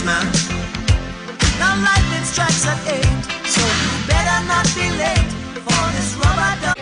policeman. Now lightning strikes at 8, so you better not be late for this rubber duck.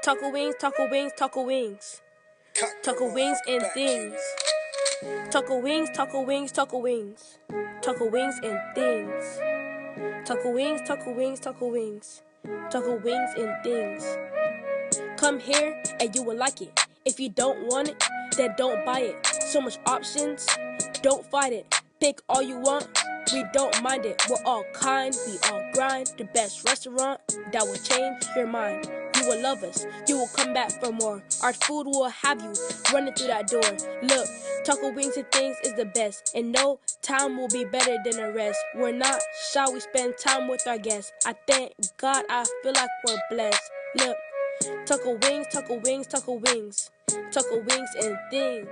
Taco wings, taco wings, taco wings. Taco wings and things. Taco wings, taco wings, taco wings. Taco wings and things. Taco wings, taco wings, taco wings. Taco wings and things. Come here and you will like it. If you don't want it, then don't buy it. So much options, don't fight it. Pick all you want, we don't mind it. We're all kind, we all grind. The best restaurant that will change your mind. You will love us, you will come back for more. Our food will have you running through that door. Look, taco wings and things is the best, and no time will be better than the rest. We're not shy, we spend time with our guests. I thank God, I feel like we're blessed. Look, taco wings, taco wings, taco wings. Taco wings and things.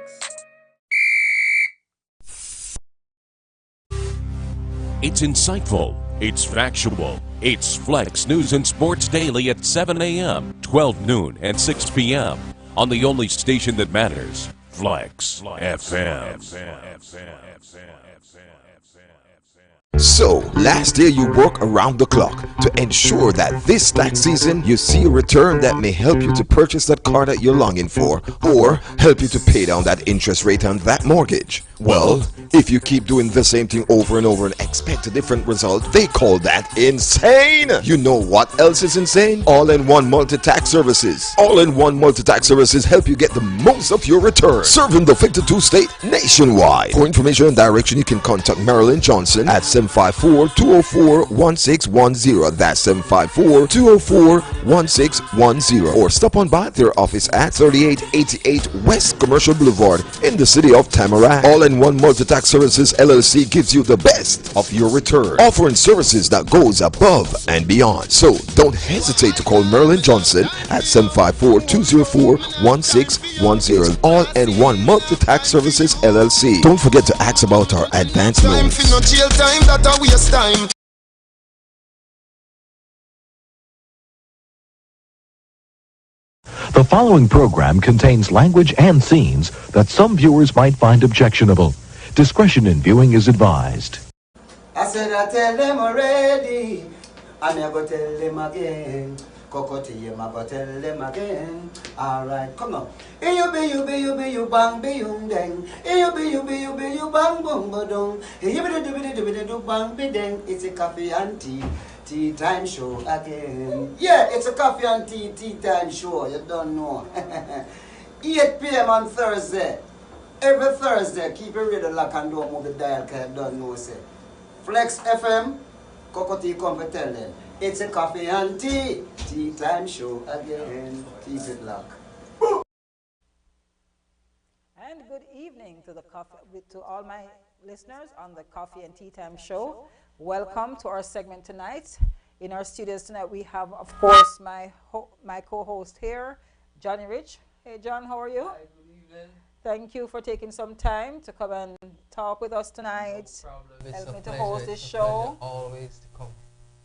It's insightful, it's factual, it's Flexx News and Sports Daily at 7 a.m., 12 noon, and 6 p.m. on the only station that matters, Flexx FM. So, last year you worked around the clock to ensure that this tax season you see a return that may help you to purchase that car that you're longing for, or help you to pay down that interest rate on that mortgage. Well, if you keep doing the same thing over and over and expect a different result, they call that insane! You know what else is insane? All-in-one multi-tax services. All-in-one multi-tax services help you get the most of your return, serving the 52 state nationwide. For information and direction, you can contact Marilyn Johnson at 754-204-1610. That's 754-204-1610. Or stop on by their office at 3888 West Commercial Boulevard in the city of Tamarack. All-in-one multi-tax services LLC gives you the best of your return, offering services that goes above and beyond. So don't hesitate to call Marilyn Johnson at 754-204-1610. All-in-one multi-tax services LLC. Don't forget to ask about our advance loans. The following program contains language and scenes that some viewers might find objectionable. Discretion in viewing is advised. I said I tell them already, I never tell them again. Cocotti, I go tell them again. Alright, come on. You be bang be yung deng. You be bang boom badong. You be do bang be deng. It's a coffee and tea time show again. Yeah, it's a coffee and tea time show. You don't know. 8 p.m. on Thursday. Every Thursday, keep your radio lock and don't move the dial because you don't know, say. Flexx FM, Cocotti come to tell them. It's a coffee and tea time show again. Keep it locked. And good evening to to all my listeners on the Coffee and Tea Time show. Welcome to our segment tonight. In our studios tonight, we have, of course, my co-host here, Johnny Rich. Hey, John, how are you? Hi, good evening. Thank you for taking some time to come and talk with us tonight. No problem. It's Help a me to pleasure. host this It's a show. pleasure always to come.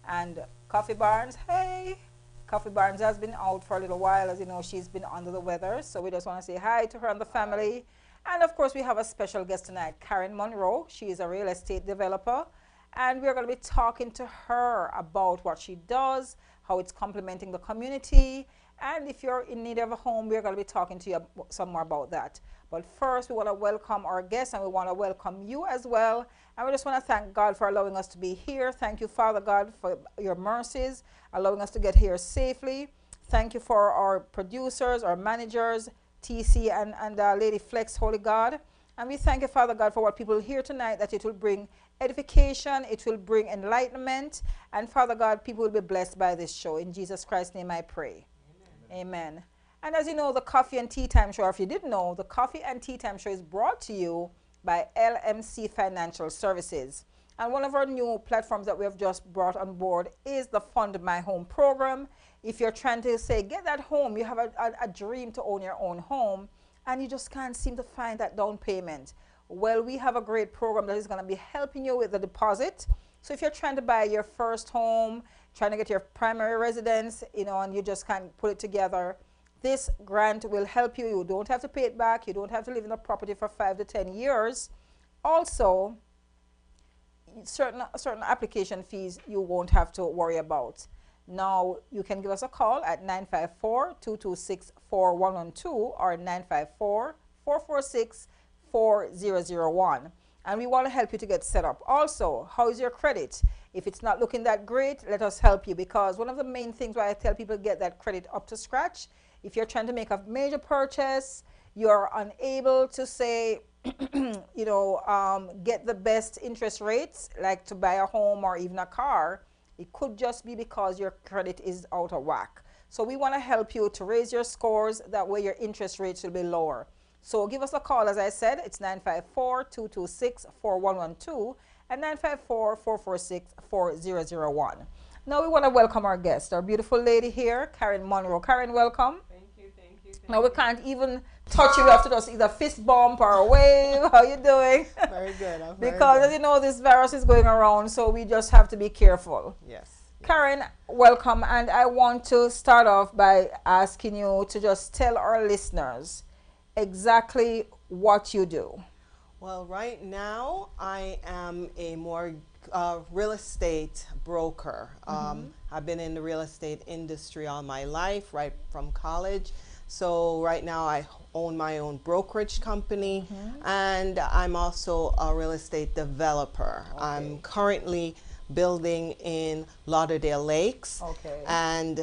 And Coffee Barnes, hey. Coffee Barnes has been out for a little while. As you know, she's been under the weather. So we just want to say hi to her and the family. And of course, we have a special guest tonight, Karen Monroe. She is a real estate developer. And we're going to be talking to her about what she does, how it's complementing the community. And if you're in need of a home, we're going to be talking to you some more about that. But first, we want to welcome our guests, and we want to welcome you as well. And we just want to thank God for allowing us to be here. Thank you, Father God, for your mercies, allowing us to get here safely. Thank you for our producers, our managers, TC and Lady Flexx, Holy God. And we thank you, Father God, for what people hear tonight, that it will bring edification, it will bring enlightenment. And Father God, people will be blessed by this show. In Jesus Christ's name I pray. Amen. Amen. And as you know, the Coffee and Tea Time Show, or if you didn't know, the Coffee and Tea Time Show is brought to you by LMC Financial Services. And one of our new platforms that we have just brought on board is the Fund My Home program. If you're trying to say, get that home, you have a dream to own your own home, and you just can't seem to find that down payment. Well, we have a great program that is going to be helping you with the deposit. So if you're trying to buy your first home, trying to get your primary residence, you know, and you just can't put it together, this grant will help you. You don't have to pay it back. You don't have to live in the property for 5 to 10 years. Also, certain application fees you won't have to worry about. Now, you can give us a call at 954-226-4112 or 954-446-4001. And we want to help you to get set up. Also, how's your credit? If it's not looking that great, let us help you, because one of the main things why I tell people to get that credit up to scratch, if you're trying to make a major purchase, you're unable to say, you know, get the best interest rates, like to buy a home or even a car, it could just be because your credit is out of whack. So we want to help you to raise your scores. That way your interest rates will be lower. So give us a call. As I said, it's 954-226-4112 and 954-446-4001. Now we want to welcome our guest, our beautiful lady here, Karen Monroe. Karen, welcome. Thank you. Now we can't even touch you. We have to just either fist bump or a wave. How you doing? Very good. I'm Because as you know, this virus is going around, so we just have to be careful. Yes. Karen, welcome. And I want to start off by asking you to just tell our listeners exactly what you do. Well, right now I am a more real estate broker. I've been in the real estate industry all my life, right from college. So right now I own my own brokerage company, and I'm also a real estate developer. Okay. I'm currently building in Lauderdale Lakes, and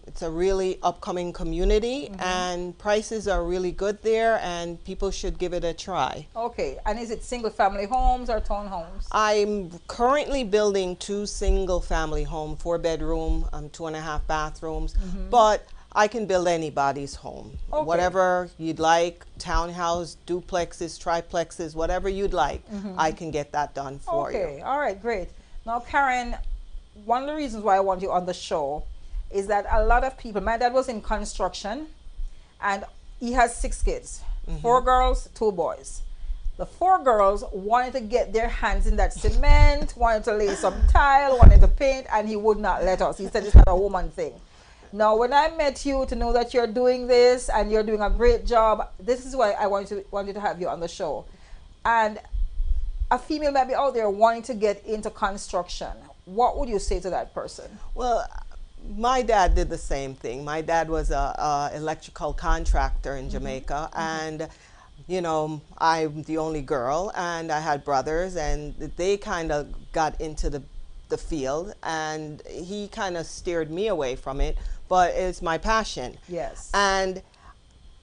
it's a really upcoming community, and prices are really good there, and people should give it a try. Okay, and is it single family homes or townhomes? I'm currently building 2 single family home, 4-bedroom, 2.5 bathrooms, but I can build anybody's home. Okay. Whatever you'd like, townhouse, duplexes, triplexes, whatever you'd like, I can get that done for you. Okay, all right, great. Now, Karen, one of the reasons why I want you on the show is that a lot of people, my dad was in construction, and he has 6 kids, 4 girls, 2 boys. The 4 girls wanted to get their hands in that cement, wanted to lay some tile, wanted to paint, and he would not let us. He said it's not a woman thing. Now, when I met you to know that you're doing this and you're doing a great job, this is why I wanted to have you on the show. And a female might be out there wanting to get into construction. What would you say to that person? Well, my dad did the same thing. My dad was a electrical contractor in Jamaica, and you know, I'm the only girl, and I had brothers, and they kind of got into the field, and he kind of steered me away from it, but it's my passion. Yes. And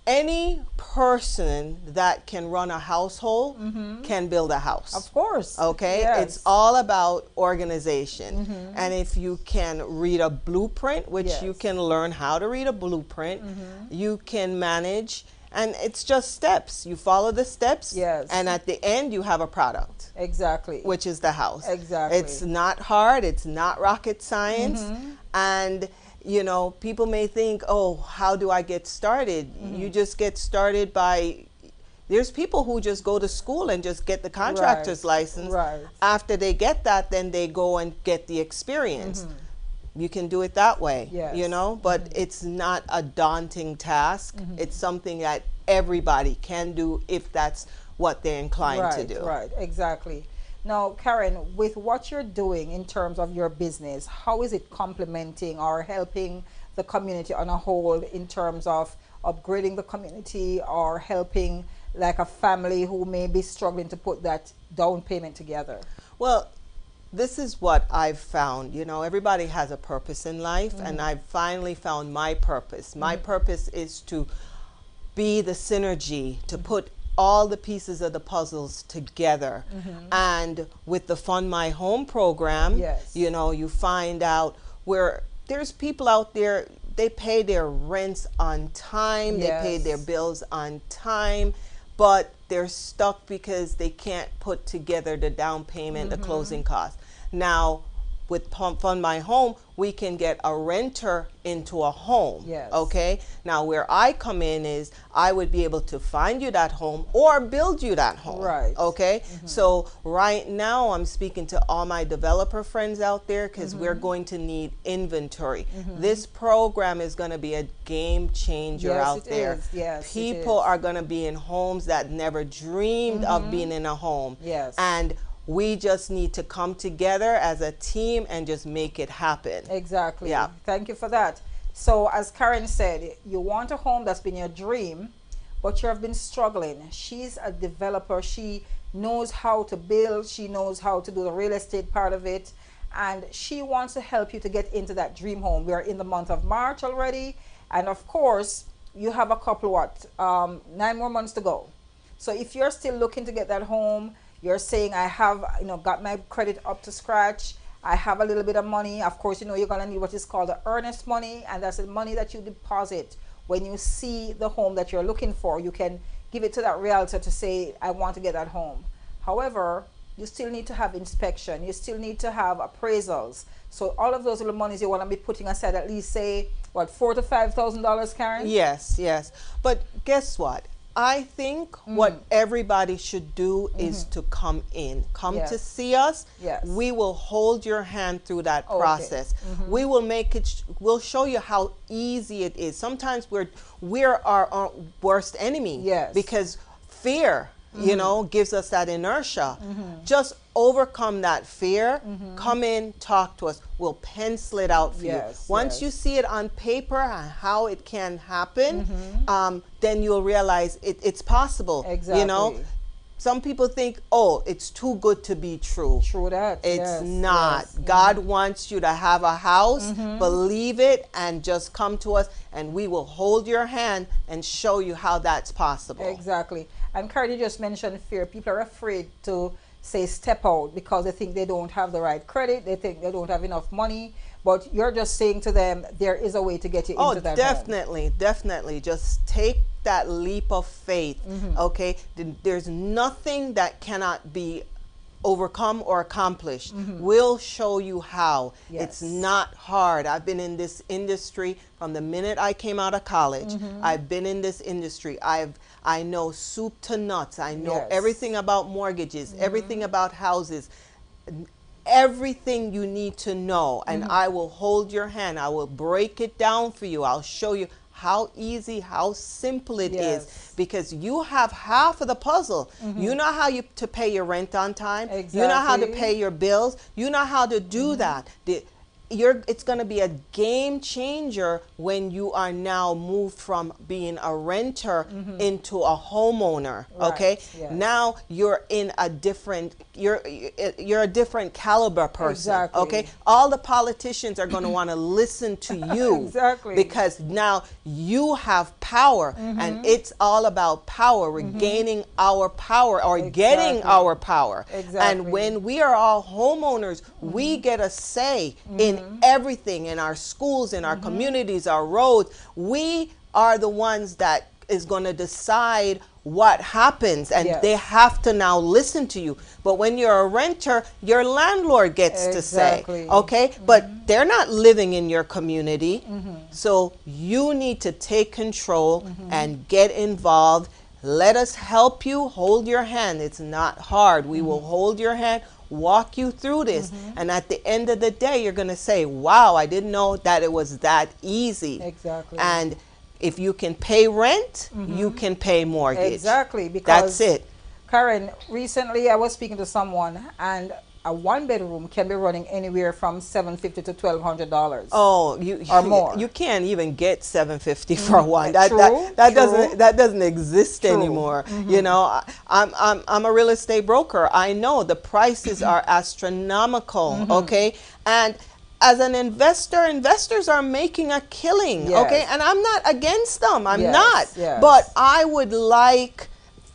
any person that can run a household can build a house. Of course. Okay? Yes. It's all about organization. And if you can read a blueprint, which you can learn how to read a blueprint, you can manage, and it's just steps. You follow the steps, and at the end you have a product. Exactly. Which is the house. Exactly. It's not hard, it's not rocket science, and you know, people may think, oh, how do I get started? You just get started by, there's people who just go to school and just get the contractor's license. After they get that, then they go and get the experience. You can do it that way, you know, but it's not a daunting task. It's something that everybody can do if that's what they're inclined to do. Right, exactly. Now, Karen, with what you're doing in terms of your business, how is it complementing or helping the community on a whole in terms of upgrading the community or helping like a family who may be struggling to put that down payment together? Well, this is what I've found. You know, everybody has a purpose in life, and I've finally found my purpose. My purpose is to be the synergy, to put all the pieces of the puzzles together. And with the Fund My Home program, Yes. you know, you find out where there's people out there, they pay their rents on time, they pay Yes. their bills on time, but they're stuck because they can't put together the down payment, the closing costs. Now, with Fund My Home, we can get a renter into a home. Yes. Okay. Now, where I come in is I would be able to find you that home or build you that home. Right. Okay. So right now, I'm speaking to all my developer friends out there because we're going to need inventory. This program is going to be a game changer Yes, out it there. is. Yes, it People is. are going to be in homes that never dreamed of being in a home. Yes. And we just need to come together as a team and just make it happen. Exactly. Yeah. Thank you for that. So as Karen said, you want a home that's been your dream, but you have been struggling. She's a developer. She knows how to build. She knows how to do the real estate part of it. And she wants to help you to get into that dream home. We are in the month of March already. And of course, you have a couple, 9 more months to go. So if you're still looking to get that home, you're saying, I have, got my credit up to scratch, I have a little bit of money. Of course, you're going to need what is called the earnest money, and that's the money that you deposit when you see the home that you're looking for. You can give it to that realtor to say, I want to get that home. However, you still need to have inspection. You still need to have appraisals. So all of those little monies you want to be putting aside, at least say, what, $4,000 to $5,000, Karen? Yes, yes. But guess what? I think what everybody should do is to come in. Come Yes. to see us. Yes. We will hold your hand through that Okay. process. We will make it, we'll show you how easy it is. Sometimes we're our worst enemy. Yes. Because fear, gives us that inertia. Just overcome that fear. Come in, talk to us. We'll pencil it out for Yes, you. Once yes. you see it on paper and how it can happen, then you'll realize it's possible. Exactly. Some people think, oh, it's too good to be true. True that. It's yes, not. yes. God wants you to have a house, believe it, and just come to us, and we will hold your hand and show you how that's possible. Exactly. And Karen, you just mentioned fear. People are afraid to say step out because they think they don't have the right credit. They think they don't have enough money. But you're just saying to them, there is a way to get you into that home. Definitely, definitely. Just take that leap of faith, okay? There's nothing that cannot be overcome or accomplished. We'll show you how. Yes. It's not hard. I've been in this industry from the minute I came out of college. I've been in this industry. I know soup to nuts. I know Yes. everything about mortgages, everything about houses, everything you need to know, and I will hold your hand. I will break it down for you. I'll show you how easy, how simple it is, Yes. because you have half of the puzzle. You know how to pay your rent on time. You know how to Exactly. pay your bills. You know how to do that. It's going to be a game changer when you are now moved from being a renter into a homeowner. Right, Okay, yes. now you're in a different. You're a different caliber person. Exactly. Okay, all the politicians are going to want to listen to you. Exactly. Because now you have power, and it's all about power. We're gaining our power or getting Exactly. our power. Exactly. And when we are all homeowners, we get a say in everything, in our schools, in our communities, our roads. We are the ones that is going to decide what happens, and Yes. they have to now listen to you. But when you're a renter, your landlord gets to say, Exactly. okay, but they're not living in your community. So you need to take control and get involved. Let us help you, hold your hand. It's not hard. We will hold your hand, walk you through this. And at the end of the day, you're going to say, wow, I didn't know that it was that easy. Exactly. And if you can pay rent, you can pay mortgage. Exactly. Because That's it. Karen, recently I was speaking to someone, and a one-bedroom can be running anywhere from $750 to $1,200. Oh, or more. You can't even get 750 for one. True, That doesn't exist True. anymore. You know, I'm a real estate broker. I know the prices are astronomical. Okay, and as an investor, investors are making a killing. Yes. Okay, and I'm not against them. I'm Yes, not. yes. But I would like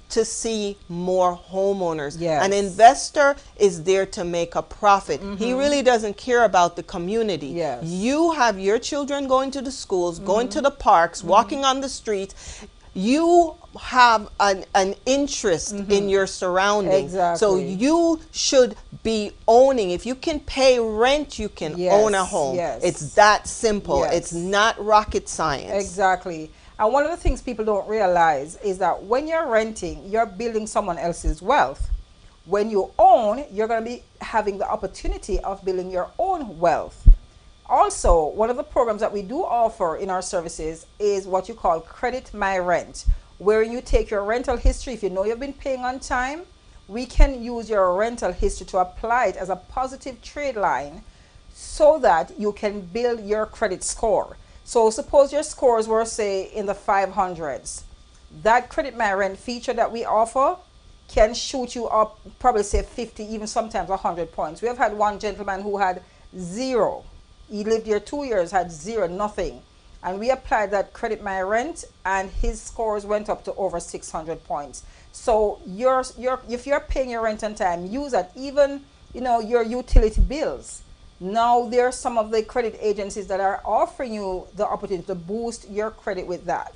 to see more homeowners. Yes. An investor is there to make a profit. He really doesn't care about the community. Yes. You have your children going to the schools, going to the parks, walking on the streets. You have an interest in your surroundings. Exactly. So you should be owning. If you can pay rent, you can Yes, own a home. yes. It's that simple. Yes. It's not rocket science. Exactly. And one of the things people don't realize is that when you're renting, you're building someone else's wealth. When you own, you're going to be having the opportunity of building your own wealth. Also, one of the programs that we do offer in our services is what you call Credit My Rent, where you take your rental history. If you know you've been paying on time, we can use your rental history to apply it as a positive trade line so that you can build your credit score. So suppose your scores were, say, in the 500s. That Credit My Rent feature that we offer can shoot you up, probably say 50, even sometimes 100 points. We have had one gentleman who had 0. He lived here 2 years, had 0, nothing. And we applied that Credit My Rent, and his scores went up to over 600 points. So if you're paying your rent on time, use that. Even, you know, your utility bills. Now there are some of the credit agencies that are offering you the opportunity to boost your credit with that.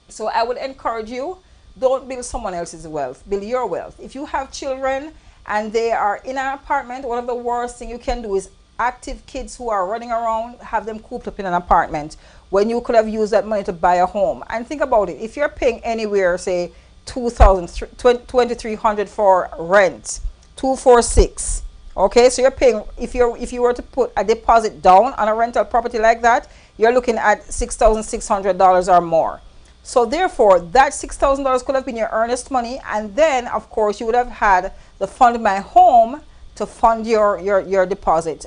So I would encourage you, don't build someone else's wealth, build your wealth. If you have children and they are in an apartment, one of the worst thing you can do is active kids who are running around, have them cooped up in an apartment when you could have used that money to buy a home. And think about it, if you're paying anywhere, say $2,300 for rent, $246. Okay, so you're paying, if you were to put a deposit down on a rental property like that, you're looking at $6,600 or more. So therefore, that $6,000 could have been your earnest money, and then of course you would have had the Fund My Home to fund your deposit,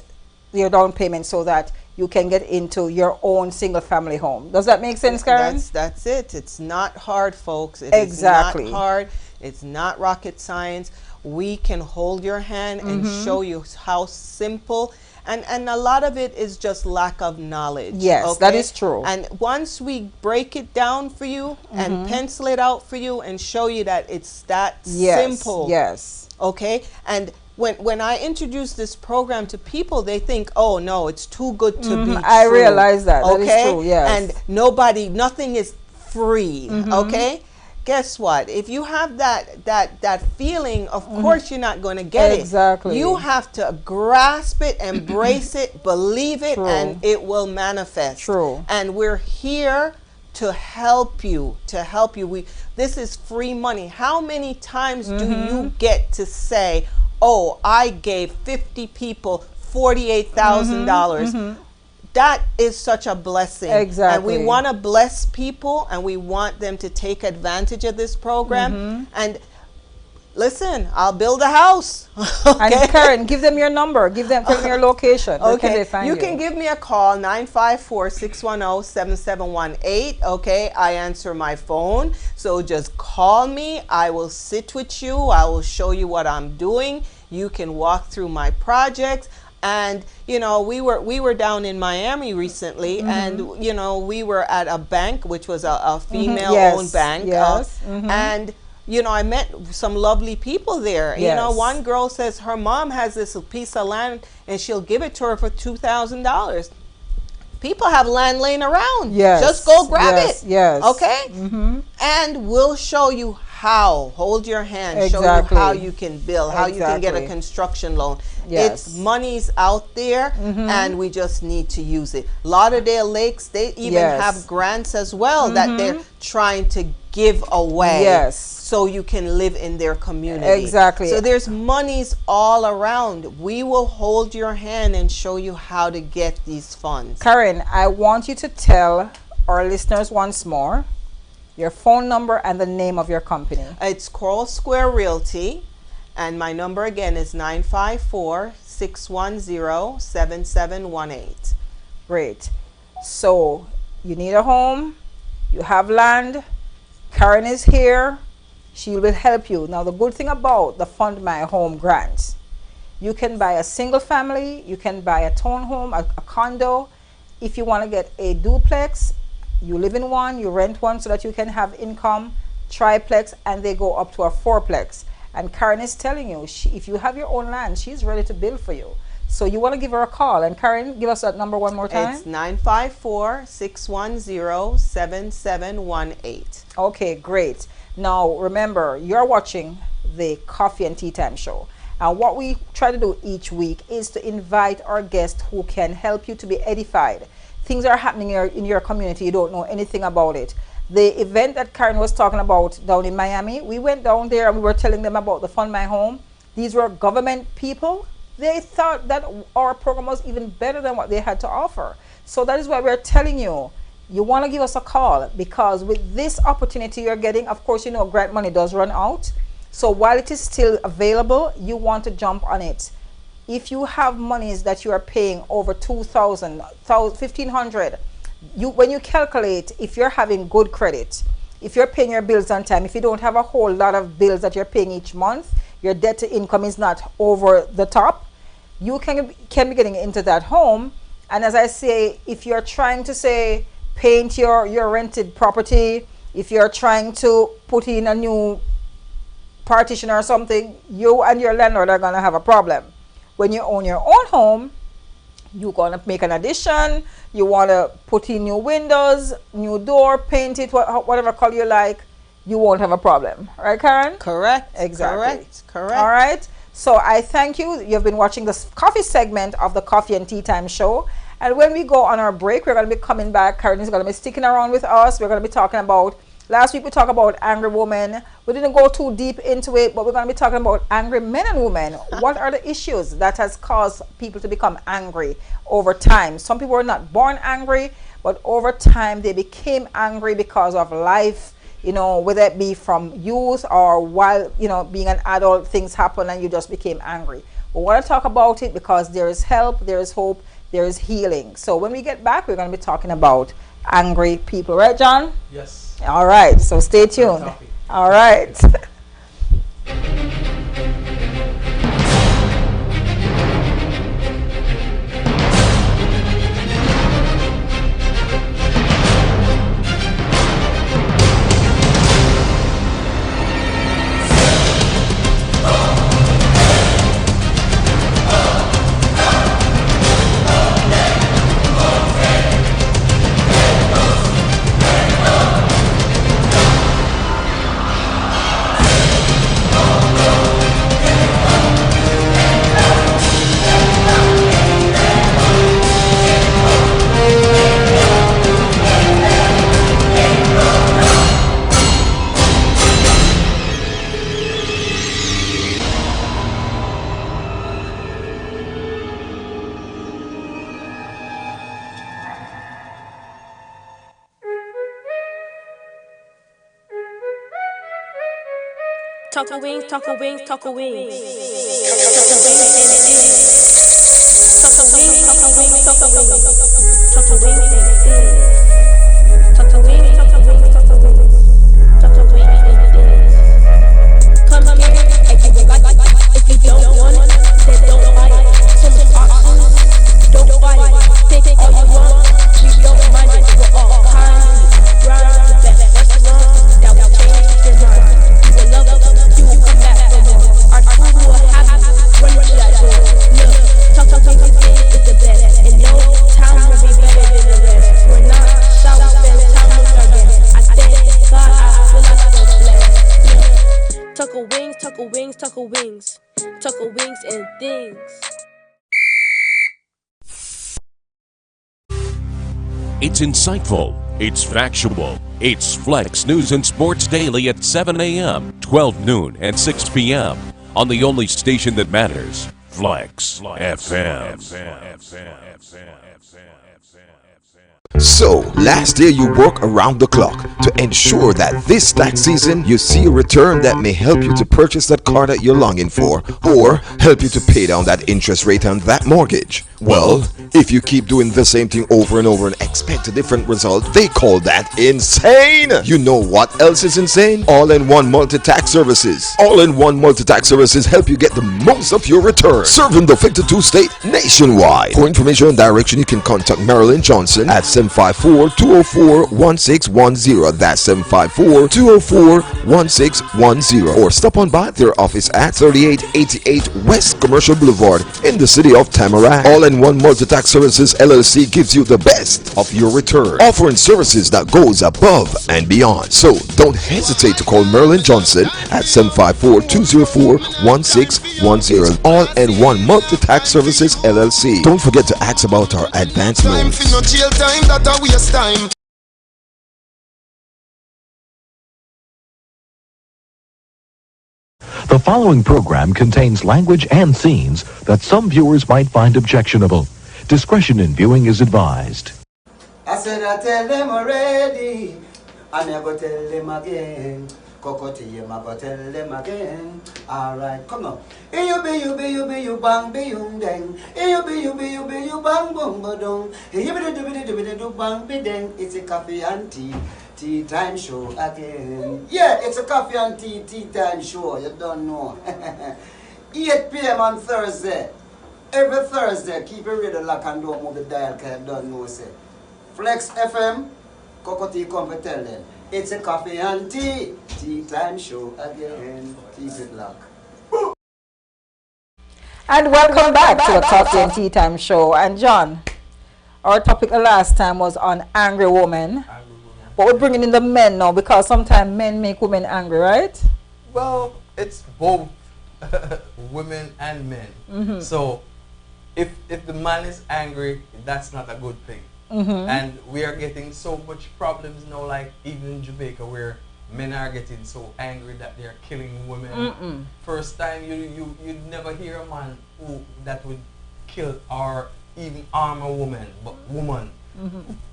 your down payment, so that you can get into your own single family home. Does that make sense, Karen? That's it. It's not hard, folks. Exactly. It's not hard. It's not rocket science. We can hold your hand and show you how simple, and a lot of it is just lack of knowledge. Yes, okay? that is true. And once we break it down for you and pencil it out for you and show you that it's that simple. Yes. Okay? And when I introduce this program to people, they think, oh no, it's too good to be true. I realize that. That is true, yes. And nothing is free. Okay? Guess what? If you have that feeling, of course you're not going to get it. Exactly. You have to grasp it, embrace it, believe it, True. and it will manifest. True. And we're here to help you. This is free money. How many times do you get to say, oh, I gave 50 people $48,000? That is such a blessing. Exactly. And we want to bless people, and we want them to take advantage of this program. And listen, I'll build a house. Okay? And Karen, give them your number. Tell them your location. Where can they find you? You can give me a call, 954-610-7718. Okay, I answer my phone. So just call me. I will sit with you. I will show you what I'm doing. You can walk through my projects. And you know, we were down in Miami recently, and you know, we were at a bank, which was a female-owned bank. Yes. And you know, I met some lovely people there. You know, one girl says her mom has this piece of land, and she'll give it to her for $2,000. People have land laying around. Yes. Just go grab it. Yes. Okay. And we'll show you how. Hold your hand. Exactly. Show you how you can build, how you can get a construction loan. Yes. It's money's out there, and we just need to use it. Lauderdale Lakes, they even have grants as well that they're trying to give away. Yes. So you can live in their community. Exactly. So there's monies all around. We will hold your hand and show you how to get these funds. Karen, I want you to tell our listeners once more your phone number and the name of your company. It's Coral Square Realty, And my number again is 954-610-7718. Great. So you need a home, you have land, Karen is here, she will help you. Now the good thing about the Fund My Home grants, you can buy a single family, you can buy a townhome, a condo. If you want to get a duplex, you live in one, you rent one so that you can have income, triplex, and they go up to a fourplex. And Karen is telling you, if you have your own land, she's ready to build for you. So you want to give her a call. And Karen, give us that number one more time. It's 954-610-7718. Okay, great. Now remember, you're watching the Coffee and Tea Time show. And what we try to do each week is to invite our guests who can help you to be edified. Things are happening in your community, you don't know anything about it. The event that Karen was talking about down in Miami, we went down there and we were telling them about the Fund My Home. These were government people. They thought that our program was even better than what they had to offer. So that is why we're telling you, you want to give us a call, because with this opportunity you're getting, of course, you know, grant money does run out. So while it is still available, you want to jump on it. If you have monies that you are paying over $2,000, $1,500, when you calculate, if you're having good credit, if you're paying your bills on time, if you don't have a whole lot of bills that you're paying each month, your debt to income is not over the top, you can be getting into that home. And as I say, if you're trying to say paint your rented property, if you're trying to put in a new partition or something, you and your landlord are going to have a problem. When you own your own home, you're going to make an addition, you want to put in new windows, new door, paint it, whatever color you like, you won't have a problem. Right, Karen? Correct. Exactly. Correct. All right. So I thank you. You've been watching this coffee segment of the Coffee and Tea Time show. And when we go on our break, we're going to be coming back. Karen is going to be sticking around with us. We're going to be talking about, last week we talked about angry women. We didn't go too deep into it, but we're going to be talking about angry men and women. What are the issues that has caused people to become angry over time? Some people were not born angry, but over time they became angry because of life, you know, whether it be from youth or while, you know, being an adult, things happen and you just became angry. We want to talk about it because there is help, there is hope, there is healing. So when we get back, we're going to be talking about angry people. Right, John? Yes. All right. So stay tuned. All right. Tuckle wings, tuckle wings, tuckle wings. Tuckle wings, tuckle wings, tuckle wings. Tuckle wings, tuckle wings, tuckle wings, tuckle wings. Tuckle wings, come here if you would like. If you don't want, then don't fight. Some options, don't fight. Take all you want, we don't mind it. We're all kinds, grind the best restaurant that will change your mind. You will love it. You will come back for more. Our food will have you run to that door. Look, tuckle wings is the best, and no town will be better than the rest. We're not South Bend, town with our guests. I thank God, I feel like so blessed. Look, tuckle wings, tuckle wings, tuckle wings, tuckle wings and things. It's insightful, it's factual, it's Flexx News and Sports Daily at 7 a.m., 12 noon, and 6 p.m. on the only station that matters, Flexx FM. So, last year you work around the clock to ensure that this tax season you see a return that may help you to purchase that car that you're longing for or help you to pay down that interest rate on that mortgage. Well, if you keep doing the same thing over and over and expect a different result, they call that insane. You know what else is insane? All-in-one multi-tax services. All-in-one multi-tax services help you get the most of your return, serving the 52 state nationwide. For information and direction, you can contact Marilyn Johnson at 754-204-1610. That's 754-204-1610. Or stop on by their office at 3888 West Commercial Boulevard in the city of Tamarack. All-in-one multi-tax services LLC gives you the best of your return, offering services that goes above and beyond. So don't hesitate to call Marilyn Johnson at 754-204-1610. All-in-one multi-tax services LLC. Don't forget to ask about our advance loans. The following program contains language and scenes that some viewers might find objectionable. Discretion in viewing is advised. I said I tell them already, and I go tell them again. Cocotti, I go tell them again. Alright, come on. You be, you bang, be you dang. You be, you bang, boom, badong. You be, do bang, be dang. It's a coffee and tea time show again. Yeah, it's a coffee and tea time show. You don't know. 8 p.m. on Thursday. Every Thursday, keep your radio lock and don't move the dial because you don't know, say. Flexx FM, Cocotti come to tell them. It's a coffee and tea time show again. Keep it locked. And welcome back to the Coffee and Tea Time show. And John, our topic the last time was on angry women. But we're bringing in the men now because sometimes men make women angry, right? Well, it's both women and men. So if the man is angry, that's not a good thing. And we are getting so much problems now, like even in Jamaica, where men are getting so angry that they're killing women. First time you'd never hear a man that would kill or even harm a woman, but woman.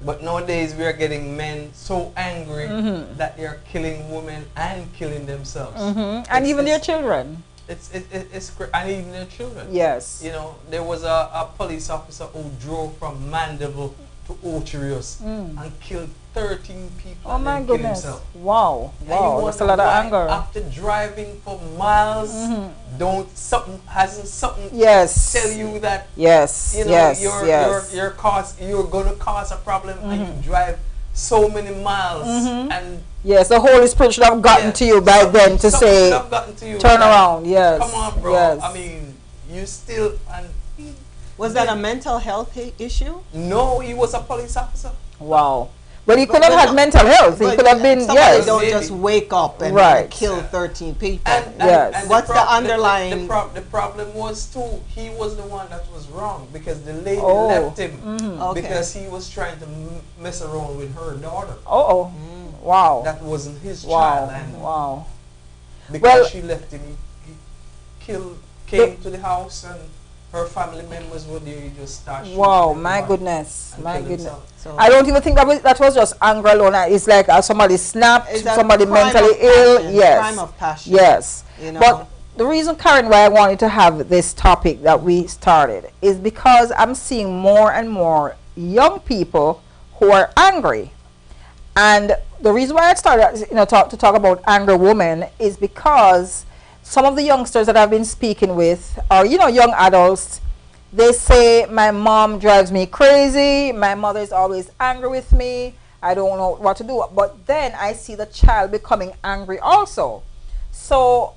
But nowadays we are getting men so angry that they are killing women and killing themselves, and even their children. It's and even their children. Yes. You know, there was a police officer who drove from Mandeville to Ocherius and killed 13 people. Oh my goodness! Himself. Wow, wow, that's a lot of anger. After driving for miles, hasn't something tell you that you know you're gonna cause a problem and you drive so many miles and yes, the Holy Spirit should have gotten to you by then to say turn around. Yes, come on, bro. Yes. I mean, you still and. Was that a mental health issue? No, he was a police officer. Wow. But he could have had mental health. He could have been, yes. Don't just wake up and kill 13 people. And what's the underlying... The problem was, too, he was the one that was wrong because the lady left him because he was trying to mess around with her daughter. Wow. That wasn't his child. And because she left him, he came to the house and her family members were there. He just started shooting. Wow, my goodness, my goodness. So I don't even think that was just anger alone. It's like somebody snapped, somebody mentally ill. Yes, crime of passion. Yes, you know? But the reason, Karen, why I wanted to have this topic that we started is because I'm seeing more and more young people who are angry, and the reason why I started, to talk about angry women is because some of the youngsters that I've been speaking with are, young adults. They say, my mom drives me crazy. My mother is always angry with me. I don't know what to do. But then I see the child becoming angry also. So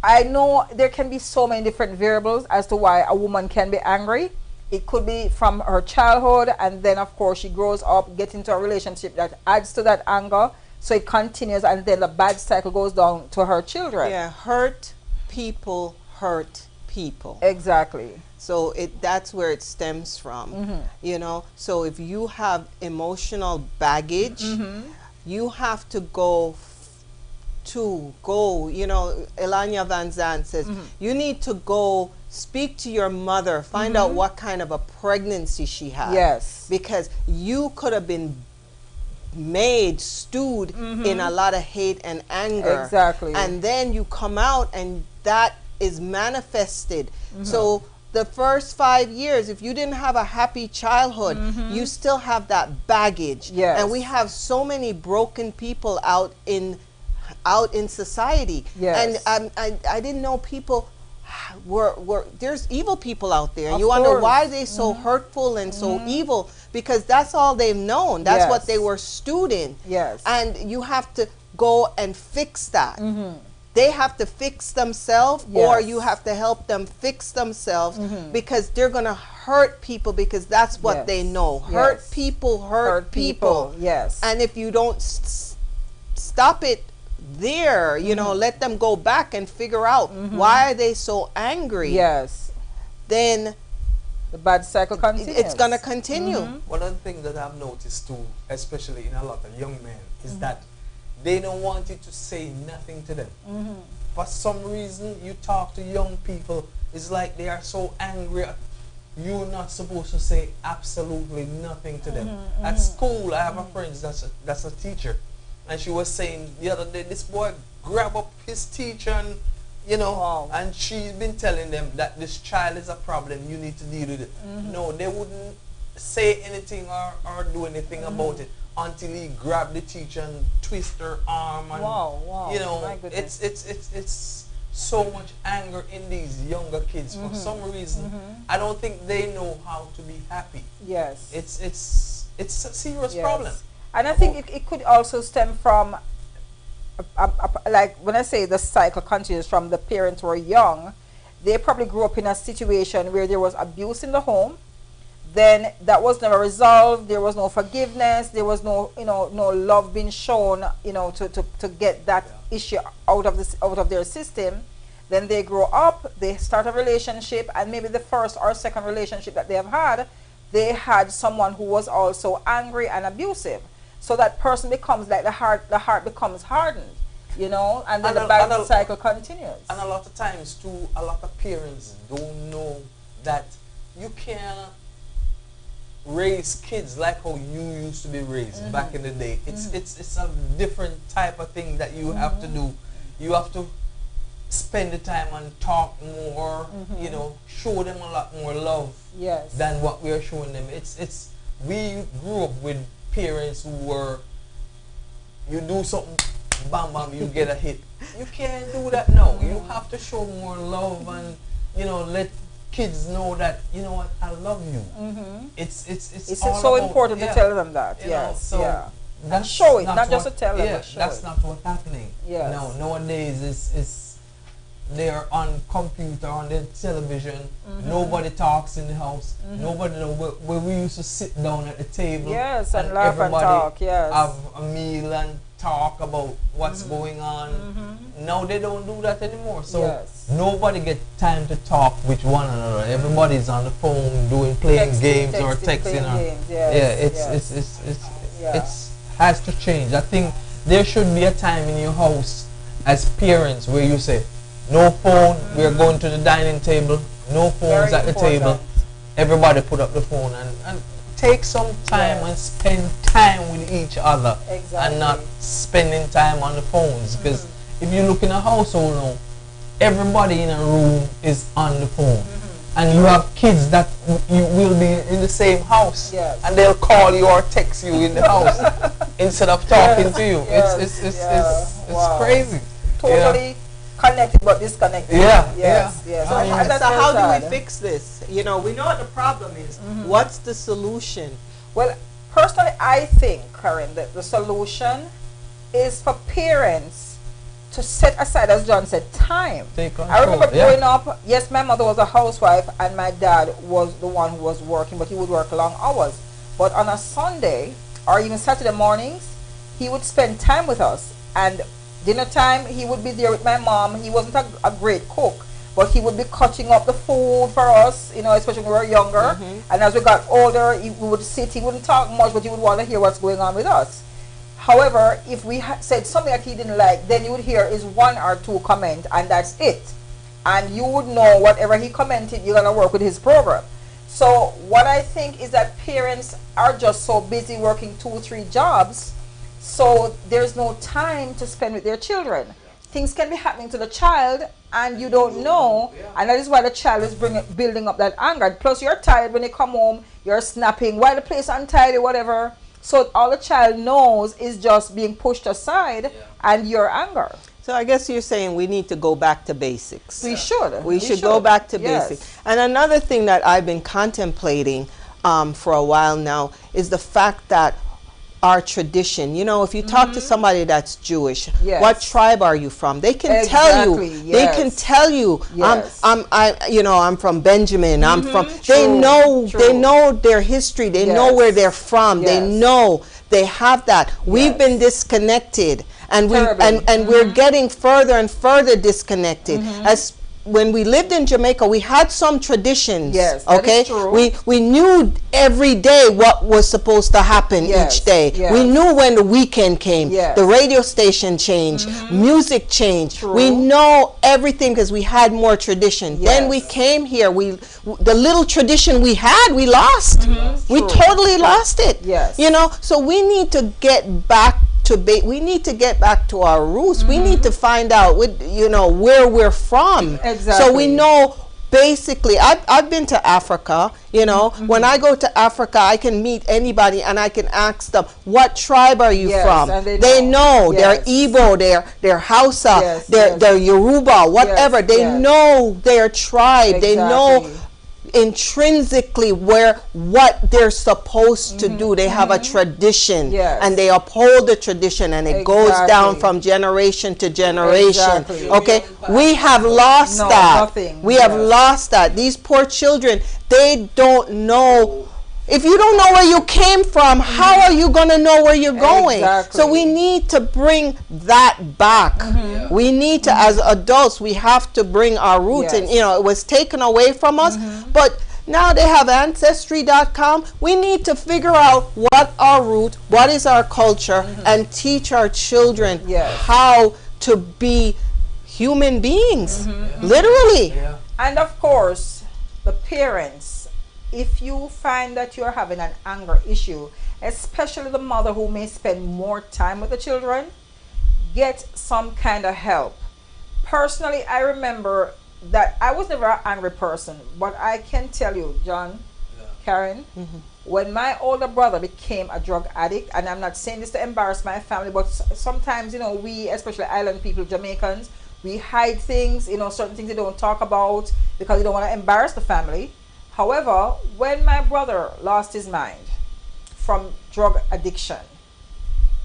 I know there can be so many different variables as to why a woman can be angry. It could be from her childhood, and then, of course, she grows up, gets into a relationship that adds to that anger. So it continues, and then the bad cycle goes down to her children. Yeah, hurt people hurt people. Exactly. So that's where it stems from. So if you have emotional baggage, you have to go, Elanya Van Zandt says, you need to go speak to your mother, find out what kind of a pregnancy she had. Yes. Because you could have been made, stewed in a lot of hate and anger. Exactly. And then you come out and that is manifested. So the first 5 years, if you didn't have a happy childhood, you still have that baggage. Yes. And we have so many broken people out in society. Yes. And I didn't know people were there's evil people out there. And Of you wonder course. why they so hurtful and so evil, because that's all they've known. That's what Yes. they were stewed in. Yes. And you have to go and fix that. They have to fix themselves, or Yes. you have to help them fix themselves, because they're going to hurt people, because that's what Yes. they know. Yes. Hurt people hurt people. Yes. And if you don't stop it there, you know, let them go back and figure out why are they so angry, Yes. then The bad cycle continues. it's going to continue. One of the things that I've noticed too, especially in a lot of young men, is that they don't want you to say nothing to them. For some reason, you talk to young people, it's like they are so angry. You're not supposed to say absolutely nothing to them. At school, I have a friend that's a teacher, and she was saying the other day, this boy grabbed up his teacher, and you know, Wow. and she's been telling them that this child is a problem, you need to deal with it. No, they wouldn't say anything or do anything about it until he grabbed the teacher and twist her arm, and Wow, you know, my goodness. it's so much anger in these younger kids for some reason. I don't think they know how to be happy. Yes. It's a serious Yes. problem. And I think it could also stem from, like when I say the cycle continues from the parents were young, they probably grew up in a situation where there was abuse in the home. Then that was never resolved. There was no forgiveness. There was no, no love being shown, to get that issue out of their system. Then they grow up, they start a relationship, and maybe the first or second relationship that they have had, they had someone who was also angry and abusive. So that person becomes like the heart becomes hardened, and then the bad cycle continues. And a lot of times too, a lot of parents don't know that you can't raise kids like how you used to be raised back in the day. It's a different type of thing that you have to do. You have to spend the time and talk more, show them a lot more love than what we are showing them. We grew up with parents who were, you do something, bam bam, you get a hit. You can't do that now. You have to show more love and let kids know that I love you. It's all so about, important to tell them that. Yes. That's show it, not just what- to tell them. Yeah, but show that's it. not what's happening. Yes. No, nowadays it's they're on computer, on their television. Nobody talks in the house. Nobody know where we used to sit down at the table. Yes, and laugh and everybody talk. Yes. have a meal and talk about what's going on. Now they don't do that anymore. So Yes. nobody get time to talk with one another. Everybody's on the phone playing games or texting. playing Or, games, it's has to change. I think there should be a time in your house as parents where you say, no phone, we're going to the dining table, no phones Very at the table. important. Everybody put up the phone and take some time and spend time with each other and not spending time on the phones. Because if you look in a household now, everybody in a room is on the phone. And you have kids that you will be in the same house, and they'll call you or text you in the house instead of talking to you. It's crazy. Totally connected but disconnected. Yes. So how do we fix this? We know what the problem is. What's the solution? Well, personally, I think, Karen, that the solution is for parents to set aside, as John said, time. Take control. I remember growing up, yes, my mother was a housewife and my dad was the one who was working, but he would work long hours. But on a Sunday or even Saturday mornings, he would spend time with us. And dinner time, he would be there with my mom. He wasn't a great cook, but he would be cutting up the food for us, especially when we were younger. And as we got older, we would sit, he wouldn't talk much, but he would want to hear what's going on with us. However, if we said something that he didn't like, then you would hear is one or two comment, and that's it. and you would know whatever he commented, you're going to work with his program. So what I think is that parents are just so busy working 2 or 3 jobs, so there's no time to spend with their children. Things can be happening to the child and you don't know, and that is why the child is building up that anger. Plus you're tired when you come home, you're snapping, why the place untidy, whatever. So all the child knows is just being pushed aside and your anger. So I guess you're saying we need to go back to basics. We should. We should go back to basics. And another thing that I've been contemplating for a while now is the fact that our tradition, you know, if you talk to somebody that's Jewish, what tribe are you from? They can tell you. They can tell you. I'm from Benjamin. I'm from. They know. They know their history. They know where they're from. They know. They have that. We've been disconnected, and we're getting further and further disconnected. As when we lived in Jamaica, we had some traditions. Yes, okay. That is true. We knew every day what was supposed to happen each day. Yes. We knew when the weekend came. Yes. The radio station changed. Music changed. True. We know everything because we had more tradition. Yes. Then we came here. The little tradition we had, we lost. We totally lost it. Yes. You know. So we need to get back we need to get back to our roots. We need to find out where we're from. Exactly. So we know basically. I've been to Africa, you know. When I go to Africa, I can meet anybody and I can ask them, what tribe are you from? And they know. They're Igbo, they're Hausa, they're Yoruba, whatever. They know their tribe. They know intrinsically what they're supposed to do. They have a tradition, and they uphold the tradition, and it goes down from generation to generation. Okay, we have lost that. We have lost that. These poor children, they don't know. If you don't know where you came from, how are you going to know where you're going? So we need to bring that back. We need to, as adults, we have to bring our roots. And, you know, it was taken away from us. But now they have Ancestry.com. We need to figure out what our root, what is our culture, and teach our children how to be human beings, literally. And of course, the parents, if you find that you're having an anger issue, especially the mother who may spend more time with the children, get some kind of help. Personally, I remember that I was never an angry person, but I can tell you, John, Karen, when my older brother became a drug addict, and I'm not saying this to embarrass my family, but sometimes, you know, we, especially island people, Jamaicans, we hide things, you know, certain things we don't talk about because we don't want to embarrass the family. However, when my brother lost his mind from drug addiction,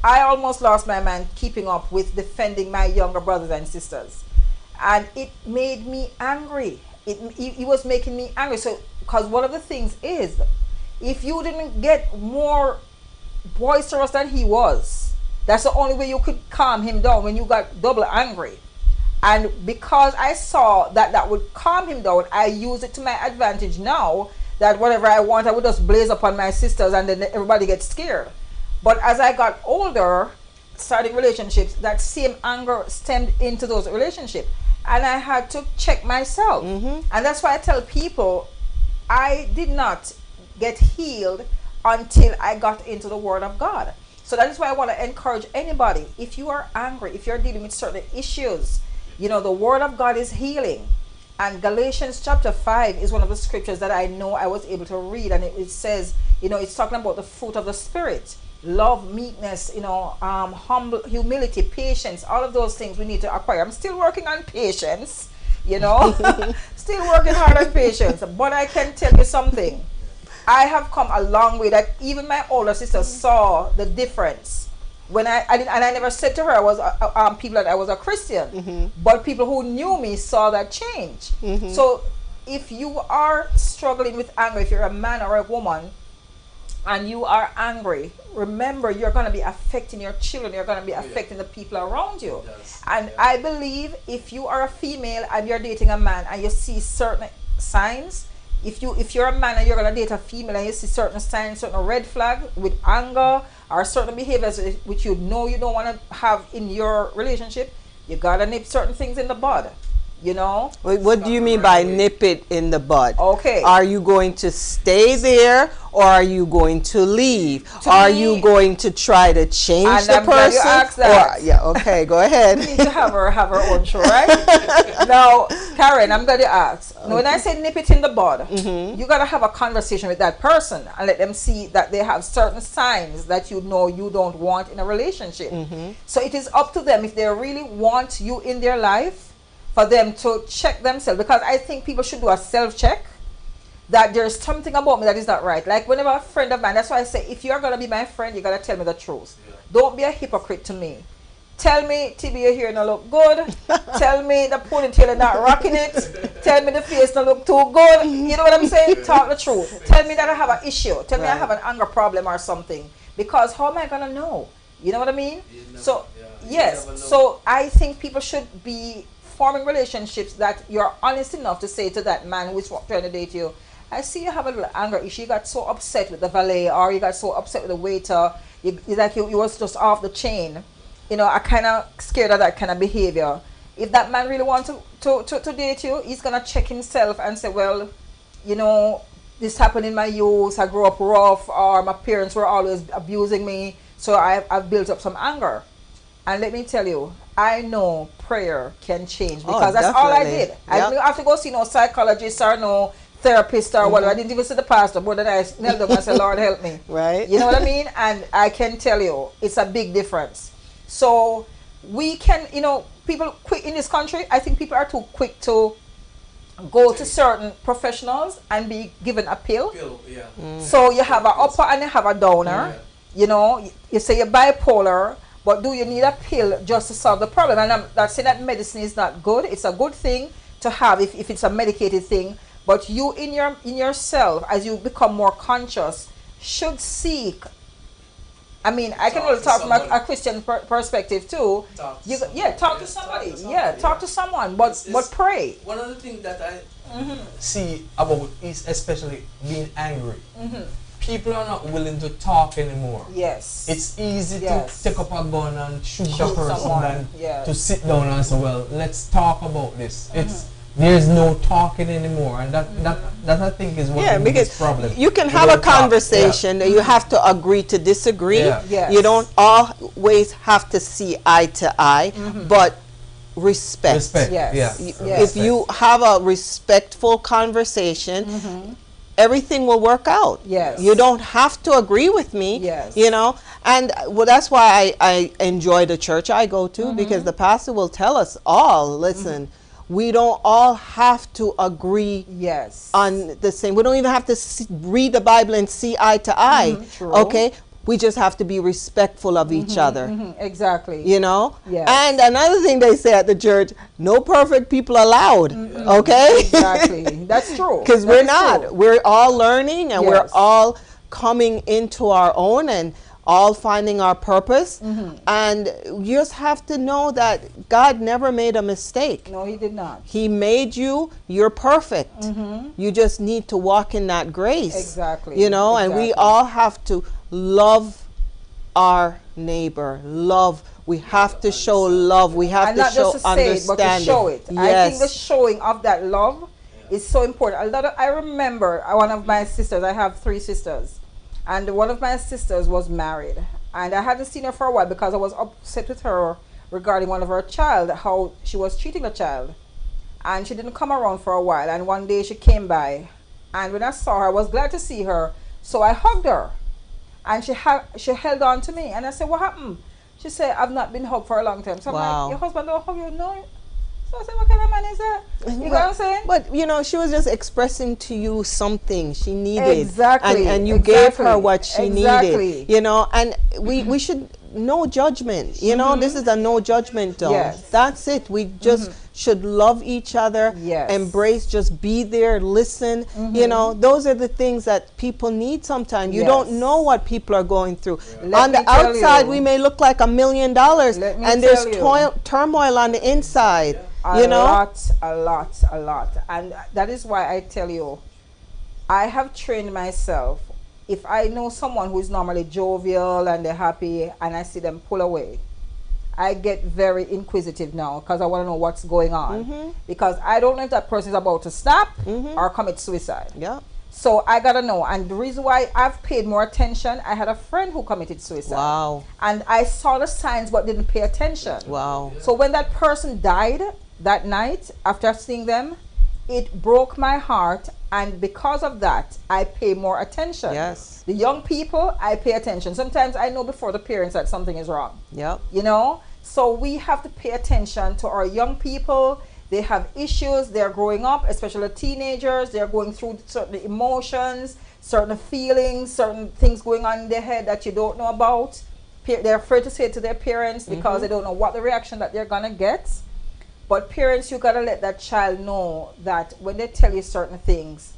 I almost lost my mind keeping up with defending my younger brothers and sisters. And it made me angry. It was making me angry. So, because one of the things is, if you didn't get more boisterous than he was, that's the only way you could calm him down when you got double angry. And because I saw that that would calm him down, I use it to my advantage now, that whatever I want, I would just blaze upon my sisters and then everybody gets scared. But as I got older, starting relationships, that same anger stemmed into those relationships. And I had to check myself. And that's why I tell people, I did not get healed until I got into the Word of God. So that is why I want to encourage anybody, if you are angry, if you're dealing with certain issues, you know, the Word of God is healing. And Galatians chapter 5 is one of the scriptures that I know I was able to read. And it says, you know, it's talking about the fruit of the Spirit. Love, meekness, you know, humble, humility, patience, all of those things we need to acquire. I'm still working on patience, you know, still working hard on patience. But I can tell you something. I have come a long way that even my older sister saw the difference. When I never said to her I was people that I was a Christian, but people who knew me saw that change. So if you are struggling with anger, if you're a man or a woman and you are angry, remember you're going to be affecting your children, you're going to be affecting the people around you. And I believe if you are a female and you're dating a man and you see certain signs, if you're a man and you're going to date a female and you see certain signs, certain red flag with anger or certain behaviors which you know you don't want to have in your relationship, you got to nip certain things in the bud. You know? What do you mean by nip it in the bud? Okay. Are you going to stay there, or are you going to leave? Are you going to try to change the I'm glad you person? asked that. Or, yeah, okay, go ahead. We need to have her own show, right? Now, Karen, I'm glad you asked. Now, when I say nip it in the bud, you got to have a conversation with that person and let them see that they have certain signs that you know you don't want in a relationship. So it is up to them if they really want you in their life, for them to check themselves, because I think people should do a self-check that there's something about me that is not right. Like whenever a friend of mine, that's why I say, if you're going to be my friend, you got to tell me the truth. Don't be a hypocrite to me. Tell me, TB, your hair don't look good. Tell me the ponytail is not rocking it. Tell me the face don't look too good. You know what I'm saying? Talk the truth. Tell me that I have an issue. Tell me I have an anger problem or something. Because how am I going to know? You know what I mean? So, yes. So I think people should be forming relationships that you're honest enough to say to that man who's trying to date you, I see you have a little anger issue. You got so upset with the valet, or you got so upset with the waiter. You was just off the chain. You know, I kind of scared of that kind of behavior. If that man really wants to date you, he's going to check himself and say, well, you know, this happened in my youth. I grew up rough, or my parents were always abusing me. So I've built up some anger. And let me tell you, I know prayer can change, because that's all I did. I didn't have to go see no psychologist or no therapist or whatever. I didn't even see the pastor, but then I knelt down and said, Lord, help me. Right. You know what I mean? And I can tell you, it's a big difference. So we can, you know, people quick in this country, I think people are too quick to go to certain professionals and be given a pill. So you have an upper and you have a downer. You know, you say you're bipolar, but do you need a pill just to solve the problem? And I'm not saying that medicine is not good. It's a good thing to have if it's a medicated thing. But you in yourself, as you become more conscious, should seek. I mean, I can only talk from a Christian perspective too. Talk to somebody. Talk to someone. But pray. One of the things that I see about is especially being angry. People are not willing to talk anymore. Yes. It's easy to take up a gun and shoot a person someone. than to sit down and say, well, let's talk about this. There's no talking anymore, and that I think is one of the biggest problems. You can have a conversation, you have to agree to disagree. Yes. You don't always have to see eye to eye, but respect. If you have a respectful conversation, everything will work out. Yes. You don't have to agree with me. Yes. You know, and well, that's why I enjoy the church I go to, because the pastor will tell us all, listen, we don't all have to agree on the same. We don't even have to read the Bible and see eye to eye. Okay? We just have to be respectful of each other. Exactly. You know? Yes. And another thing they say at the church, no perfect people allowed. Okay? Exactly. That's true. Because we're not. True. We're all learning, and we're all coming into our own and all finding our purpose. And you just have to know that God never made a mistake. No, he did not. He made you. You're perfect. You just need to walk in that grace. Exactly. You know, and we all have to love our neighbor. Love. We have to show love. We have to show understanding. It, but to show it. Yes. I think the showing of that love is so important. I remember one of my sisters. I have 3 sisters. And one of my sisters was married, and I hadn't seen her for a while because I was upset with her regarding one of her child, how she was treating the child. And she didn't come around for a while, and one day she came by, and when I saw her, I was glad to see her, so I hugged her, and she held on to me, and I said, what happened? She said, I've not been hugged for a long time. So I'm like, your husband don't hug you? No. So I said, what kind of man is that? You know what I'm saying? But, you know, she was just expressing to you something she needed. Exactly. And you gave her what she needed. You know, and we should, no judgment. You know, this is a no judgment zone. Yes. That's it. We just should love each other, embrace, just be there, listen. You know, those are the things that people need sometimes. You don't know what people are going through. On the outside, we may look like $1 million, and there's turmoil on the inside. A lot. And that is why I tell you, I have trained myself. If I know someone who is normally jovial and they're happy, and I see them pull away, I get very inquisitive now because I want to know what's going on. Because I don't know if that person is about to snap or commit suicide. Yeah. So I gotta know. And the reason why I've paid more attention, I had a friend who committed suicide. Wow. And I saw the signs but didn't pay attention. Wow. So when that person died that night, after seeing them, it broke my heart, and because of that, I pay more attention. Yes. The young people, I pay attention. Sometimes I know before the parents that something is wrong. Yep. You know? So we have to pay attention to our young people. They have issues. They're growing up, especially teenagers. They're going through certain emotions, certain feelings, certain things going on in their head that you don't know about. They're afraid to say it to their parents because they don't know what the reaction that they're going to get. But parents, you got to let that child know that when they tell you certain things,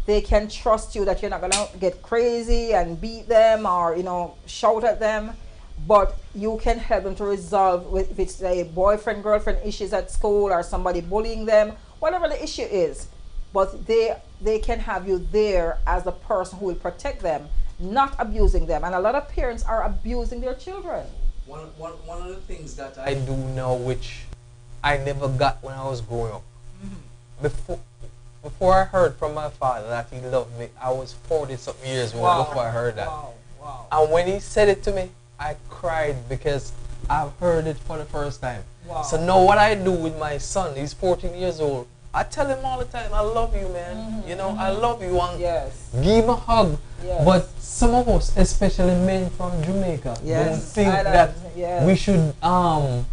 they can trust you, that you're not going to get crazy and beat them or, you know, shout at them. But you can help them to resolve if it's a boyfriend, girlfriend issues at school or somebody bullying them, whatever the issue is. But they can have you there as the person who will protect them, not abusing them. And a lot of parents are abusing their children. One of the things that I do now, which I never got when I was growing up. Before I heard from my father that he loved me, I was 40-something years old before I heard that. Wow. And when he said it to me, I cried because I've heard it for the first time. Wow. So now what I do with my son, he's 14 years old, I tell him all the time, I love you, man. You know, I love you. And give him a hug. Yes. But some of us, especially men from Jamaica, don't think that we should hug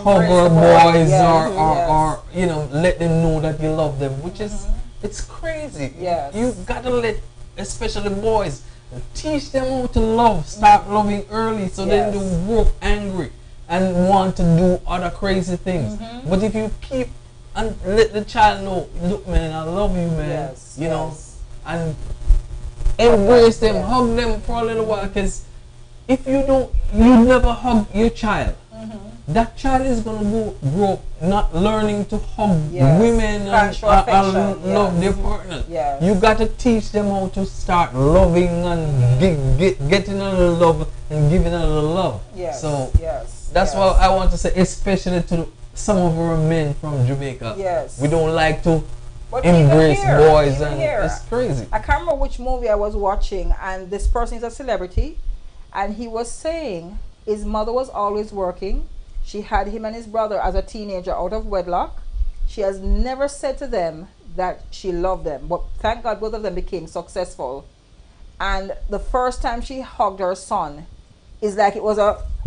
our boys or you know, let them know that you love them, which is, it's crazy. You gotta let, especially boys, teach them how to love, start loving early, so then they grow up angry and want to do other crazy things. But if you keep and let the child know, look, man, I love you, man, you know, and embrace them, hug them for a little while, because if you don't, you never hug your child, that child is going to grow up not learning to hug women and love their partners. You got to teach them how to start loving and getting a little love and giving a little love. So that's what I want to say, especially to some of our men from Jamaica. We don't like to embrace boys, and it's crazy. I can't remember which movie I was watching, and this person is a celebrity, and he was saying his mother was always working. She had him and his brother as a teenager out of wedlock. She has never said to them that she loved them, but thank God both of them became successful. And the first time she hugged her son, is like it was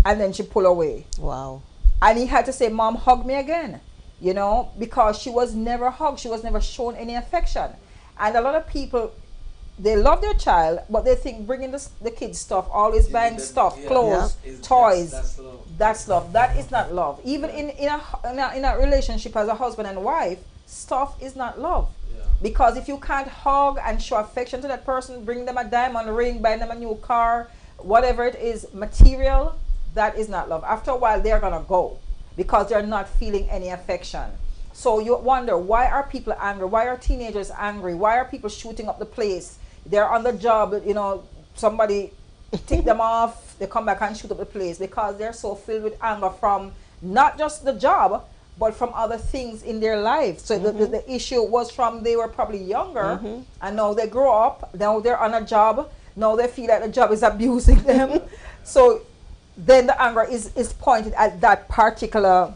and then she pulled away. Wow. And he had to say, Mom, hug me again, you know, because she was never hugged. She was never shown any affection. And a lot of people, they love their child, but they think bringing the kids stuff, always buying stuff, clothes, toys, that's love. That is not love. Even in a relationship as a husband and wife, stuff is not love. Because if you can't hug and show affection to that person, bring them a diamond ring, buy them a new car, whatever it is, material, that is not love. After a while, they're gonna go because they're not feeling any affection. So you wonder, why are people angry? Why are teenagers angry? Why are people shooting up the place? They're on the job, you know, somebody take them off, they come back and shoot up the place because they're so filled with anger from not just the job, but from other things in their life. So the issue was from they were probably younger, and now they grow up, now they're on a job, now they feel like the job is abusing them. So then the anger is pointed at that particular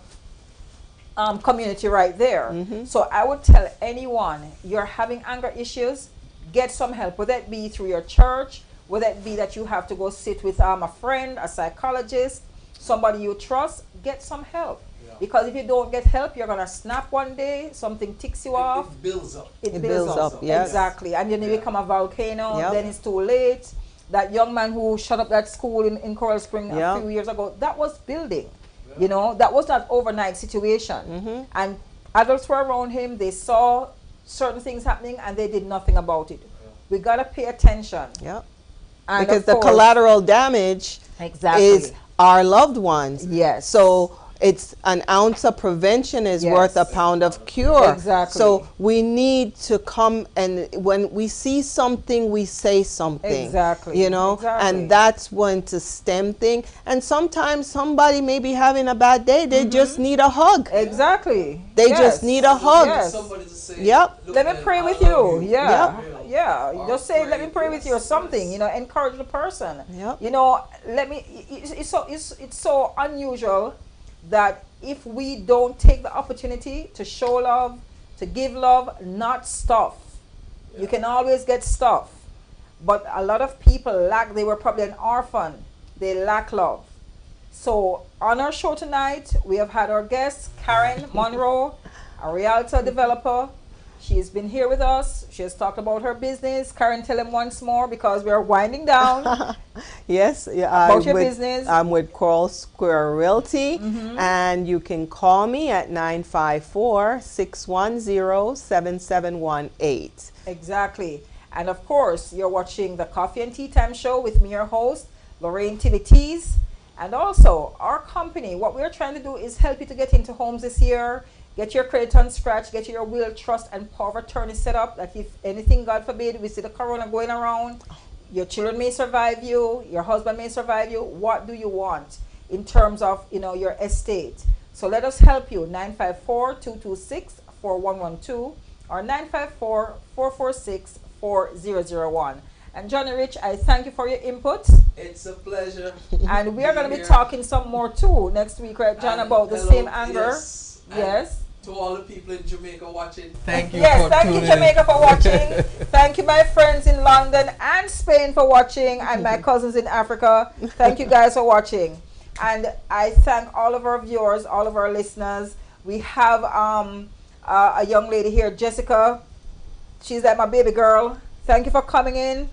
community right there. So I would tell anyone, you're having anger issues, get some help, whether it be through your church, whether it be that you have to go sit with a friend, a psychologist, somebody you trust, get some help. Because if you don't get help, you're going to snap one day, something ticks you off. It builds up. It builds up, exactly. And then you become a volcano, then it's too late. That young man who shut up that school in Coral Spring a few years ago, that was building. You know, that was not overnight situation. And adults were around him, they saw certain things happening and they did nothing about it. We got to pay attention. And because the collateral damage is our loved ones. Yes. So it's an ounce of prevention is Yes. worth a pound of cure. Exactly. So we need to come, and when we see something, we say something. Exactly. You know, Exactly. and that's when to stem thing. And sometimes somebody may be having a bad day. They just need a hug. Exactly. They Yes. just need a hug. Yes. Somebody to say, Yep. "Look, Let me man, pray I with love you. Yeah. Yep. Yeah. Or Just say, let me pray. pray with you, or Yes, something. yes. Encourage the person. Yep. Let me. It's so unusual that if we don't take the opportunity to show love, to give love, not stuff. You can always get stuff, but a lot of people lack. They were probably an orphan. They lack love. So on our show tonight, we have had our guest Karen Monroe, a realtor developer. She has been here with us. She has talked about her business. Karen, tell them once more, because we are winding down. Yes, yeah, About your business. I'm with Coral Square Realty, and you can call me at 954-610-7718. Exactly. And of course, you're watching the Coffee and Tea Time Show with me, your host, Lorraine Tibbities. And also, our company, what we're trying to do is help you to get into homes this year, get your credit on scratch, get your will, trust, and power of attorney set up, that if anything, God forbid, we see the corona going around, your children may survive you, your husband may survive you. What do you want in terms of, your estate? So let us help you. 954-226-4112 or 954-446-4001. And Johnny Rich, I thank you for your input. It's a pleasure. And we are going to be here. talking some more too next week, right, John, And about the hello, same anger. Yes. And Yes. To all the people in Jamaica watching, thank you. Yes, for thank you, tuning Jamaica, in. for watching. Thank you, my friends in London and Spain, for watching, and my cousins in Africa. Thank you guys for watching. And I thank all of our viewers, all of our listeners. We have a young lady here, Jessica. She's like my baby girl. Thank you for coming in.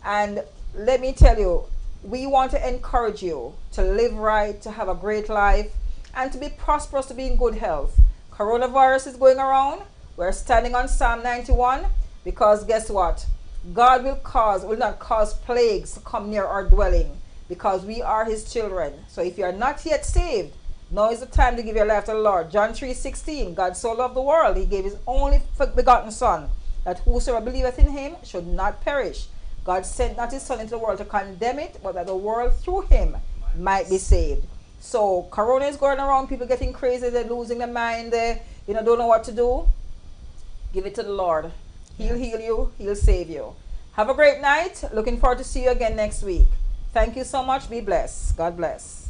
And let me tell you, we want to encourage you to live right, to have a great life, and to be prosperous, to be in good health. Coronavirus is going around. We're standing on Psalm 91, because guess what? God will not cause plagues to come near our dwelling, because we are his children. So if you are not yet saved, now is the time to give your life to the Lord. John 3:16, God so loved the world, he gave his only begotten Son, that whosoever believeth in him should not perish. God sent not his Son into the world to condemn it, but that the world through him might be saved. So corona is going around, people getting crazy, they're losing their mind, they don't know what to do. Give it to the Lord. He'll heal you, he'll save you. Have a great night. Looking forward to see you again next week. Thank you so much. Be blessed. God bless.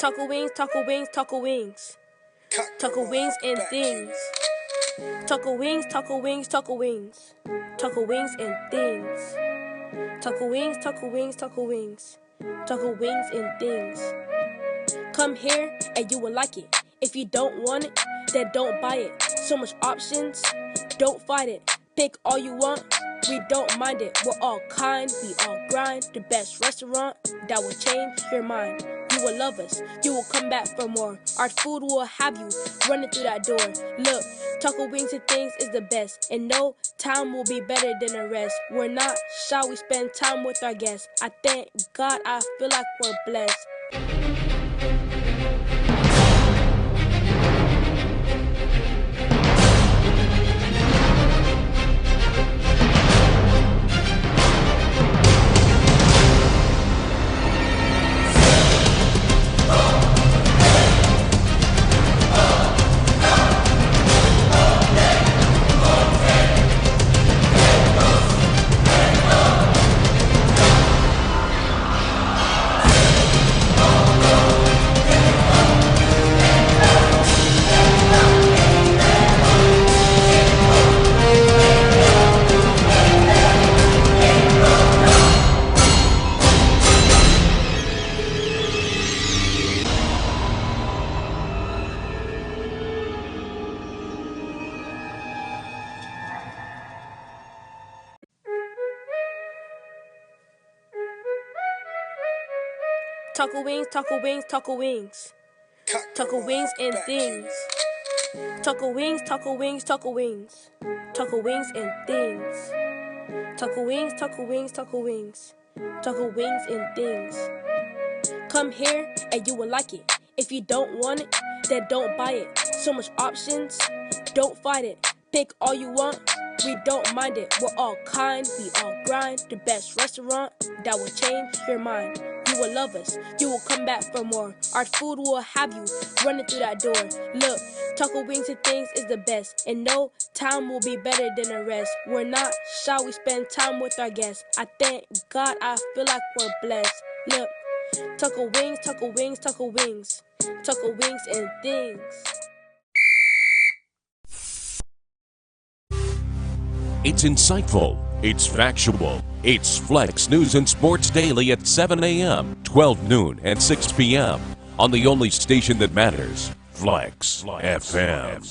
Tuckle wings, tuckle wings, tuckle wings. Tuckle wings and things. Tuckle wings, tuckle wings, tuckle wings. Tuckle wings and things. Tuckle wings, tuckle wings, tuckle wings. Tuckle wings and things. Come here and you will like it. If you don't want it, then don't buy it. So much options, don't fight it. Pick all you want, we don't mind it. We're all kind, we all grind. The best restaurant that will change your mind. You will love us, you will come back for more. Our food will have you running through that door. Look, Taco Wings and Things is the best, and no time will be better than the rest. We're not shy, we spend time with our guests. I thank God, I feel like we're blessed. Taco wings, taco wings, taco wings. Taco wings and things. Taco wings, taco wings, taco wings. Taco wings and things. Taco wings, taco wings, taco wings. Taco wings and things. Come here and you will like it. If you don't want it, then don't buy it. So much options, don't fight it. Pick all you want, we don't mind it. We're all kind, we all grind. The best restaurant that will change your mind. You will love us, you will come back for more. Our food will have you running through that door. Look, taco wings and things is the best, and no time will be better than the rest. We're not shy, we spend time with our guests. I thank God, I feel like we're blessed. Look, taco wings, taco wings, taco wings. Taco wings and things. It's insightful, it's factual, it's Flexx News and Sports Daily at 7 a.m., 12 noon, and 6 p.m. on the only station that matters, Flexx FM.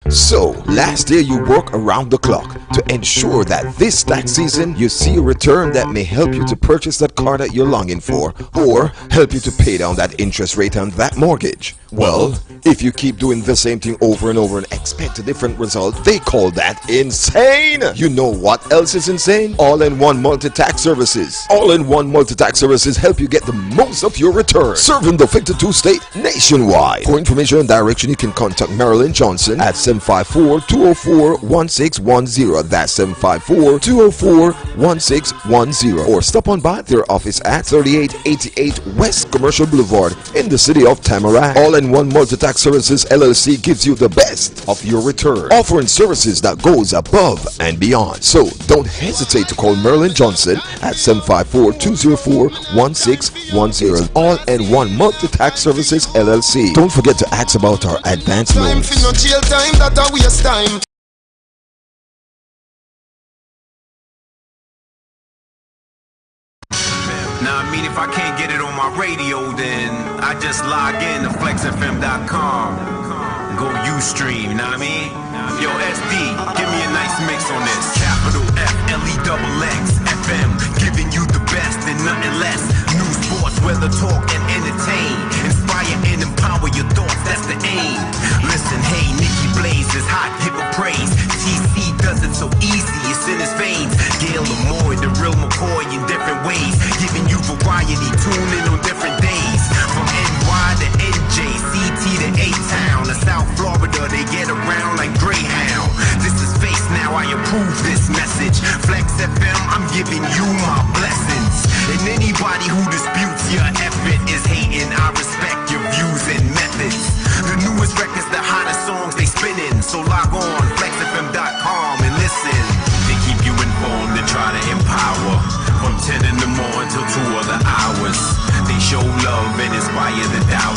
So, last year you work around the clock to ensure that this tax season you see a return that may help you to purchase that car that you're longing for, or help you to pay down that interest rate on that mortgage. Well, if you keep doing the same thing over and over and expect a different result, they call that insane. You know what else is insane? All-in-one multi-tax services. All-in-one multi-tax services help you get the most of your return, serving the 52 state nationwide. For information and direction, you can contact Marilyn Johnson at 754-204-1610. That's 754-204-1610. Or stop on by their office at 3888 West Commercial Boulevard in the city of Tamarack. All-in-one multi-tax services LLC gives you the best of your return, offering services that goes above and beyond. So don't hesitate to call Marilyn Johnson at 754-204-1610. All-in-one multi-tax services LLC. Don't forget to ask about our advance loans. That a waste time. Now, I mean, if I can't get it on my radio, then I just log in to flexfm.com. Go Ustream, know what I mean? Yo, SD, give me a nice mix on this. Capital FLEXX FM, giving you the best and nothing less. News, sports, weather, talk, and entertain. Inspire and empower your thoughts, that's the aim. Listen, hey, Nikki Blaze is hot, hip of praise. TC does it so easy, it's in his veins. Gail Lamoy, the real McCoy in different ways. Giving you variety, tune in on different days. From NY to NJ, CT to A-Town. To South Florida, they get around like Greyhound. This is Face Now, I approve this message. Flex FM, I'm giving you my blessings. And anybody who disputes your effort is hating. I respect your views and methods. The newest records, the hottest songs they spinning. So log on flexfm.com and listen. They keep you informed and try to empower. From 10 in the morning till 2 other hours. They show love and inspire the doubt.